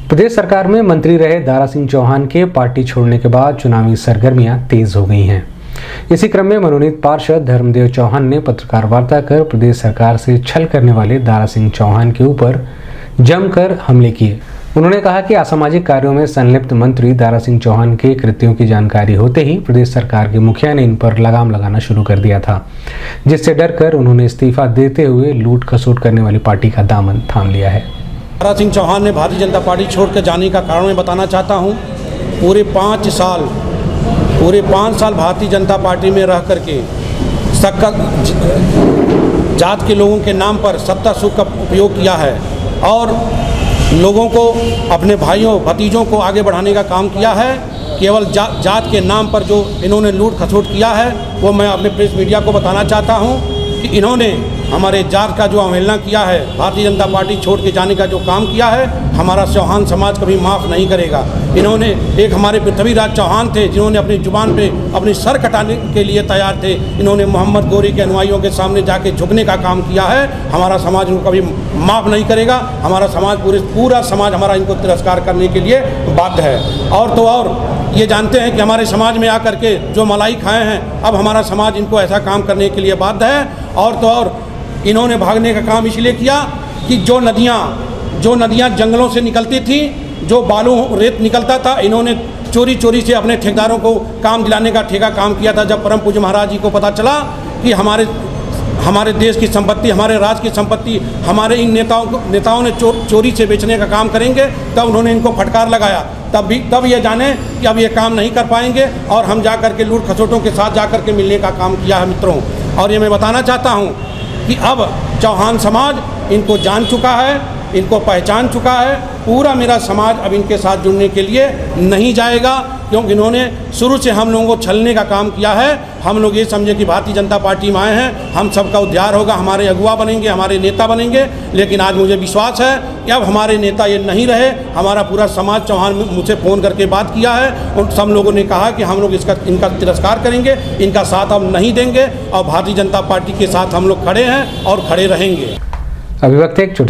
प्रदेश सरकार में मंत्री रहे दारा सिंह चौहान के पार्टी छोड़ने के बाद चुनावी सरगर्मियां तेज हो गई हैं। इसी क्रम में मनोनीत पार्षद धर्मदेव चौहान ने पत्रकार वार्ता कर प्रदेश सरकार से छल करने वाले दारा सिंह चौहान के ऊपर जमकर हमले किए। उन्होंने कहा कि असामाजिक कार्यों में संलिप्त मंत्री दारा सिंह चौहान के कृत्यों की जानकारी होते ही प्रदेश सरकार के मुखिया ने इन पर लगाम लगाना शुरू कर दिया था, जिससे डरकर उन्होंने इस्तीफा देते हुए लूट खसोट करने वाली पार्टी का दामन थाम लिया है। दारा सिंह चौहान ने भारतीय जनता पार्टी छोड़कर जाने का कारण मैं बताना चाहता हूं। पूरे 5 साल भारतीय जनता पार्टी में रह करके जात के लोगों के नाम पर सत्ता सुख का उपयोग किया है और लोगों को, अपने भाइयों भतीजों को आगे बढ़ाने का काम किया है। केवल जात के नाम पर जो इन्होंने लूट खसोट किया है वो मैं अपने प्रेस मीडिया को बताना चाहता हूं कि इन्होंने हमारे जात का जो अवहेलना किया है, भारतीय जनता पार्टी छोड़ के जाने का जो काम किया है, हमारा चौहान समाज कभी माफ़ नहीं करेगा। इन्होंने एक हमारे पृथ्वीराज चौहान थे जिन्होंने अपनी जुबान पे अपनी सर कटाने के लिए तैयार थे। इन्होंने मोहम्मद गोरी के अनुयायियों के सामने जाके झुकने का काम किया है। हमारा समाज इनको कभी माफ़ नहीं करेगा। हमारा समाज पूरा समाज हमारा इनको तिरस्कार करने के लिए बाध्य है। और तो और ये जानते हैं कि हमारे समाज में आकर के जो मलाई खाए हैं, अब हमारा समाज इनको ऐसा काम करने के लिए बाध्य है। और तो और इन्होंने भागने का काम इसलिए किया कि जो नदियाँ जंगलों से निकलती थी, जो बालू रेत निकलता था, इन्होंने चोरी से अपने ठेकेदारों को काम दिलाने का ठेका काम किया था। जब परम पूज्य महाराज जी को पता चला कि हमारे देश की संपत्ति, हमारे राज्य की संपत्ति हमारे इन नेताओं ने चोरी से बेचने का काम करेंगे, तब उन्होंने इनको फटकार लगाया। तब ये जाने कि अब ये काम नहीं कर पाएंगे और हम जा कर के लूट खसोटों के साथ जा कर के मिलने का काम किया है मित्रों। और ये मैं बताना चाहता हूँ कि अब चौहान समाज इनको जान चुका है, इनको पहचान चुका है। पूरा मेरा समाज अब इनके साथ जुड़ने के लिए नहीं जाएगा, क्योंकि इन्होंने शुरू से हम लोगों को छलने का काम किया है। हम लोग ये समझे कि भारतीय जनता पार्टी में आए हैं, हम सबका उद्धार होगा, हमारे अगुवा बनेंगे, हमारे नेता बनेंगे। लेकिन आज मुझे विश्वास है कि अब हमारे नेता ये नहीं रहे। हमारा पूरा समाज, चौहान मुझसे फ़ोन करके बात किया है और सब लोगों ने कहा कि हम लोग इनका तिरस्कार करेंगे, इनका साथ हम नहीं देंगे और भारतीय जनता पार्टी के साथ हम लोग खड़े हैं और खड़े रहेंगे। अभिव्यक्त